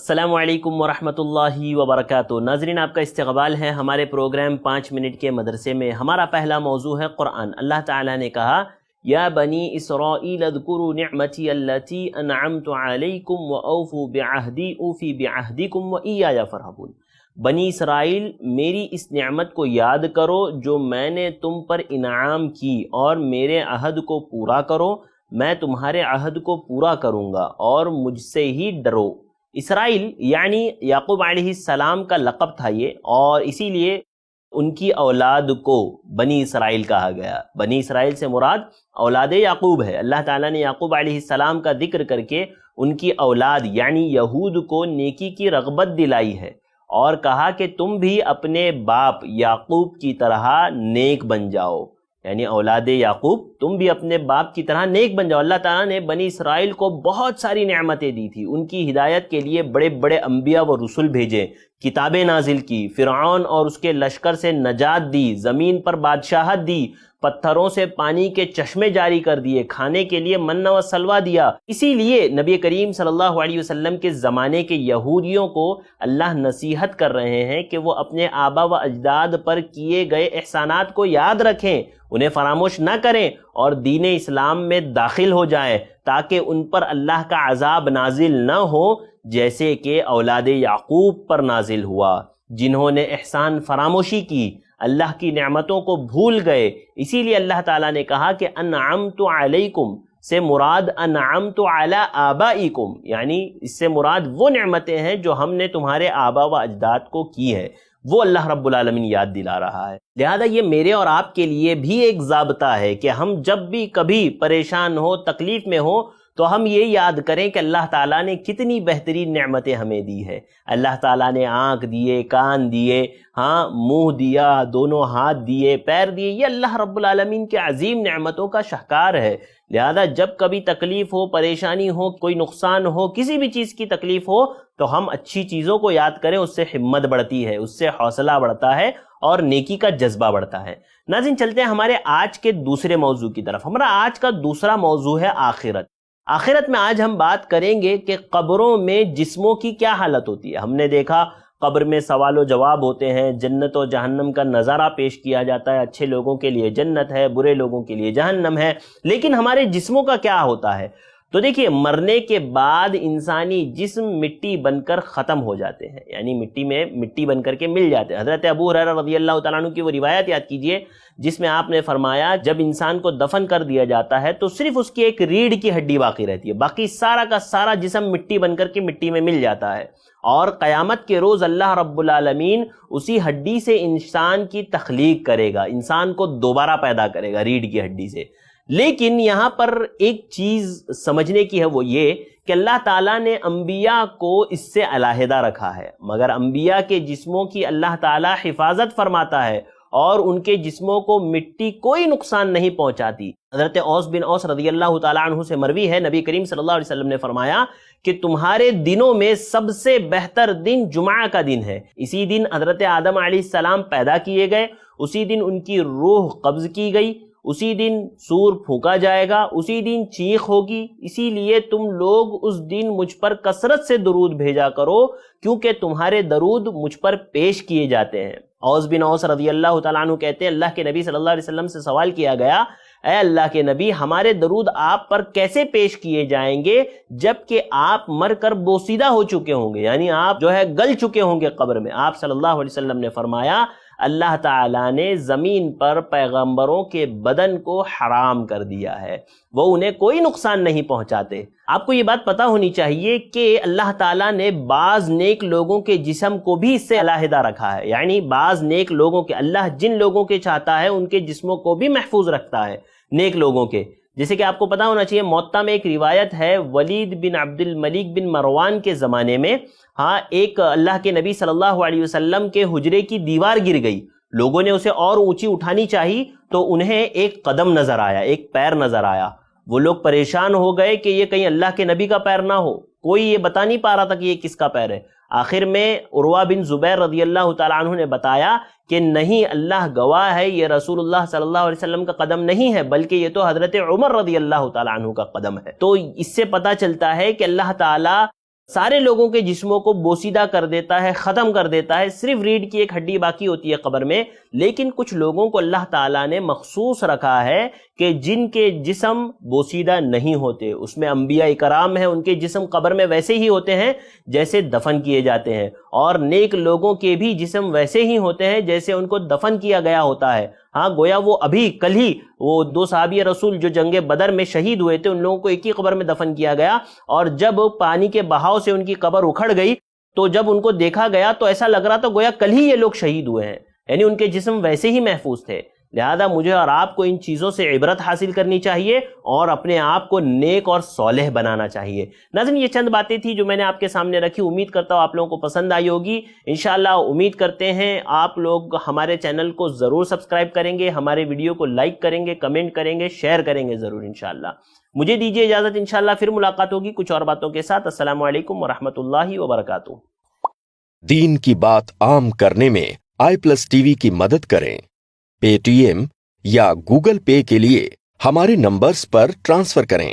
السلام علیکم ورحمۃ اللہ وبرکاتہ۔ ناظرین، آپ کا استقبال ہے ہمارے پروگرام 5 منٹ کے مدرسے میں۔ ہمارا پہلا موضوع ہے قرآن۔ اللہ تعالیٰ نے کہا یا بنی اسرائیل اذکروا نعمتی التی انعمت علیکم واوفوا بعہدی اوفی بعہدکم وایایا فارہبون۔ بنی اسرائیل، میری اس نعمت کو یاد کرو جو میں نے تم پر انعام کی، اور میرے عہد کو پورا کرو، میں تمہارے عہد کو پورا کروں گا، اور مجھ سے ہی ڈرو۔ اسرائیل یعنی یعقوب علیہ السلام کا لقب تھا یہ، اور اسی لیے ان کی اولاد کو بنی اسرائیل کہا گیا۔ بنی اسرائیل سے مراد اولاد یعقوب ہے۔ اللہ تعالیٰ نے یعقوب علیہ السلام کا ذکر کر کے ان کی اولاد یعنی یہود کو نیکی کی رغبت دلائی ہے، اور کہا کہ تم بھی اپنے باپ یعقوب کی طرح نیک بن جاؤ، یعنی اولاد یعقوب تم بھی اپنے باپ کی طرح نیک بن جاؤ۔ اللہ تعالیٰ نے بنی اسرائیل کو بہت ساری نعمتیں دی تھی، ان کی ہدایت کے لیے بڑے بڑے انبیاء و رسول بھیجے، کتابیں نازل کی، فرعون اور اس کے لشکر سے نجات دی، زمین پر بادشاہت دی، پتھروں سے پانی کے چشمے جاری کر دیے، کھانے کے لیے من و سلوہ دیا۔ اسی لیے نبی کریم صلی اللہ علیہ وسلم کے زمانے کے یہودیوں کو اللہ نصیحت کر رہے ہیں کہ وہ اپنے آبا و اجداد پر کیے گئے احسانات کو یاد رکھیں، انہیں فراموش نہ کریں، اور دین اسلام میں داخل ہو جائیں، تاکہ ان پر اللہ کا عذاب نازل نہ ہو جیسے کہ اولاد یعقوب پر نازل ہوا، جنہوں نے احسان فراموشی کی، اللہ کی نعمتوں کو بھول گئے۔ اسی لیے اللہ تعالیٰ نے کہا کہ انعمت علیکم سے مراد انعمت علی آبائکم، یعنی اس سے مراد وہ نعمتیں ہیں جو ہم نے تمہارے آبا و اجداد کو کی ہے، وہ اللہ رب العالمین یاد دلا رہا ہے۔ لہذا یہ میرے اور آپ کے لیے بھی ایک ضابطہ ہے کہ ہم جب بھی کبھی پریشان ہو، تکلیف میں ہو، تو ہم یہ یاد کریں کہ اللہ تعالیٰ نے کتنی بہترین نعمتیں ہمیں دی ہے۔ اللہ تعالیٰ نے آنکھ دیے، کان دیے، منہ دیا، دونوں ہاتھ دیے، پیر دیے، یہ اللہ رب العالمین کے عظیم نعمتوں کا شاہکار ہے۔ لہذا جب کبھی تکلیف ہو، پریشانی ہو، کوئی نقصان ہو، کسی بھی چیز کی تکلیف ہو، تو ہم اچھی چیزوں کو یاد کریں، اس سے ہمت بڑھتی ہے، اس سے حوصلہ بڑھتا ہے، اور نیکی کا جذبہ بڑھتا ہے۔ ناظرین، چلتے ہیں ہمارے آج کے دوسرے موضوع کی طرف۔ ہمارا آج کا دوسرا موضوع ہے آخرت۔ آخرت میں آج ہم بات کریں گے کہ قبروں میں جسموں کی کیا حالت ہوتی ہے۔ ہم نے دیکھا قبر میں سوال و جواب ہوتے ہیں، جنت و جہنم کا نظارہ پیش کیا جاتا ہے، اچھے لوگوں کے لیے جنت ہے، برے لوگوں کے لیے جہنم ہے، لیکن ہمارے جسموں کا کیا ہوتا ہے؟ تو دیکھیے، مرنے کے بعد انسانی جسم مٹی بن کر ختم ہو جاتے ہیں، یعنی مٹی میں مٹی بن کر کے مل جاتے ہیں۔ حضرت ابو ہریرہ رضی اللہ تعالیٰ عنہ کی وہ روایت یاد کیجئے جس میں آپ نے فرمایا جب انسان کو دفن کر دیا جاتا ہے تو صرف اس کی ایک ریڑھ کی ہڈی باقی رہتی ہے، باقی سارا کا سارا جسم مٹی بن کر کے مٹی میں مل جاتا ہے، اور قیامت کے روز اللہ رب العالمین اسی ہڈی سے انسان کی تخلیق کرے گا، انسان کو دوبارہ پیدا کرے گا ریڑھ کی ہڈی سے۔ لیکن یہاں پر ایک چیز سمجھنے کی ہے، وہ یہ کہ اللہ تعالیٰ نے انبیاء کو اس سے علیحدہ رکھا ہے، مگر انبیاء کے جسموں کی اللہ تعالیٰ حفاظت فرماتا ہے، اور ان کے جسموں کو مٹی کوئی نقصان نہیں پہنچاتی۔ حضرت اوس بن اوس رضی اللہ تعالیٰ عنہ سے مروی ہے، نبی کریم صلی اللہ علیہ وسلم نے فرمایا کہ تمہارے دنوں میں سب سے بہتر دن جمعہ کا دن ہے۔ اسی دن حضرت آدم علیہ السلام پیدا کیے گئے، اسی دن ان کی روح قبض کی گئی، اسی دن سور پھونکا جائے گا، اسی دن چیخ ہوگی، اسی لیے تم لوگ اس دن مجھ پر کثرت سے درود بھیجا کرو، کیونکہ تمہارے درود مجھ پر پیش کیے جاتے ہیں۔ اوس بن اوس رضی اللہ تعالیٰ عنہ کہتے ہیں اللہ کے نبی صلی اللہ علیہ وسلم سے سوال کیا گیا، اے اللہ کے نبی، ہمارے درود آپ پر کیسے پیش کیے جائیں گے جبکہ آپ مر کر بوسیدہ ہو چکے ہوں گے، یعنی آپ جو ہے گل چکے ہوں گے قبر میں؟ آپ صلی اللہ علیہ وسلم نے فرمایا اللہ تعالیٰ نے زمین پر پیغمبروں کے بدن کو حرام کر دیا ہے، وہ انہیں کوئی نقصان نہیں پہنچاتے۔ آپ کو یہ بات پتہ ہونی چاہیے کہ اللہ تعالیٰ نے بعض نیک لوگوں کے جسم کو بھی اس سے علیحدہ رکھا ہے، یعنی بعض نیک لوگوں کے اللہ جن لوگوں کے چاہتا ہے ان کے جسموں کو بھی محفوظ رکھتا ہے، نیک لوگوں کے۔ جیسے کہ آپ کو پتہ ہونا چاہیے، موطا میں ایک روایت ہے، ولید بن عبد الملک بن مروان کے زمانے میں ایک اللہ کے نبی صلی اللہ علیہ وسلم کے حجرے کی دیوار گر گئی، لوگوں نے اسے اور اونچی اٹھانی چاہی تو انہیں ایک قدم نظر آیا، ایک پیر نظر آیا، وہ لوگ پریشان ہو گئے کہ یہ کہیں اللہ کے نبی کا پیر نہ ہو، کوئی یہ بتا نہیں پا رہا تھا کہ یہ کس کا پیر ہے۔ آخر میں عروہ بن زبیر رضی اللہ تعالیٰ عنہ نے بتایا کہ نہیں، اللہ گواہ ہے، یہ رسول اللہ صلی اللہ علیہ وسلم کا قدم نہیں ہے، بلکہ یہ تو حضرت عمر رضی اللہ تعالیٰ عنہ کا قدم ہے۔ تو اس سے پتہ چلتا ہے کہ اللہ تعالیٰ سارے لوگوں کے جسموں کو بوسیدہ کر دیتا ہے، ختم کر دیتا ہے، صرف ریڑھ کی ایک ہڈی باقی ہوتی ہے قبر میں. لیکن کچھ لوگوں کو اللہ تعالیٰ نے مخصوص رکھا ہے کہ جن کے جسم بوسیدہ نہیں ہوتے. اس میں انبیاء کرام ہیں، ان کے جسم قبر میں ویسے ہی ہوتے ہیں جیسے دفن کیے جاتے ہیں، اور نیک لوگوں کے بھی جسم ویسے ہی ہوتے ہیں جیسے ان کو دفن کیا گیا ہوتا ہے. ہاں، گویا وہ ابھی کل ہی وہ 2 صحابی رسول جو جنگ بدر میں شہید ہوئے تھے، ان لوگوں کو ایک ہی قبر میں دفن کیا گیا، اور جب پانی کے بہاؤ سے ان کی قبر اکھڑ گئی تو جب ان کو دیکھا گیا تو ایسا لگ رہا تھا گویا کل ہی یہ لوگ شہید ہوئے ہیں، یعنی ان کے جسم ویسے ہی محفوظ تھے. لہذا مجھے اور آپ کو ان چیزوں سے عبرت حاصل کرنی چاہیے اور اپنے آپ کو نیک اور صالح بنانا چاہیے. ناظرین، یہ چند باتیں تھی جو میں نے آپ کے سامنے رکھی. امید کرتا ہوں آپ لوگوں کو پسند آئی ہوگی. انشاءاللہ امید کرتے ہیں آپ لوگ ہمارے چینل کو ضرور سبسکرائب کریں گے، ہمارے ویڈیو کو لائک کریں گے، کمنٹ کریں گے، شیئر کریں گے ضرور انشاءاللہ. مجھے دیجیے اجازت، انشاءاللہ پھر ملاقات ہوگی کچھ اور باتوں کے ساتھ. السلام علیکم ورحمۃ اللہ وبرکاتہ. دین کی بات عام کرنے میں i+TV کی مدد کریں. پے ٹی ایم یا گوگل پے کے لیے ہمارے نمبرز پر ٹرانسفر کریں.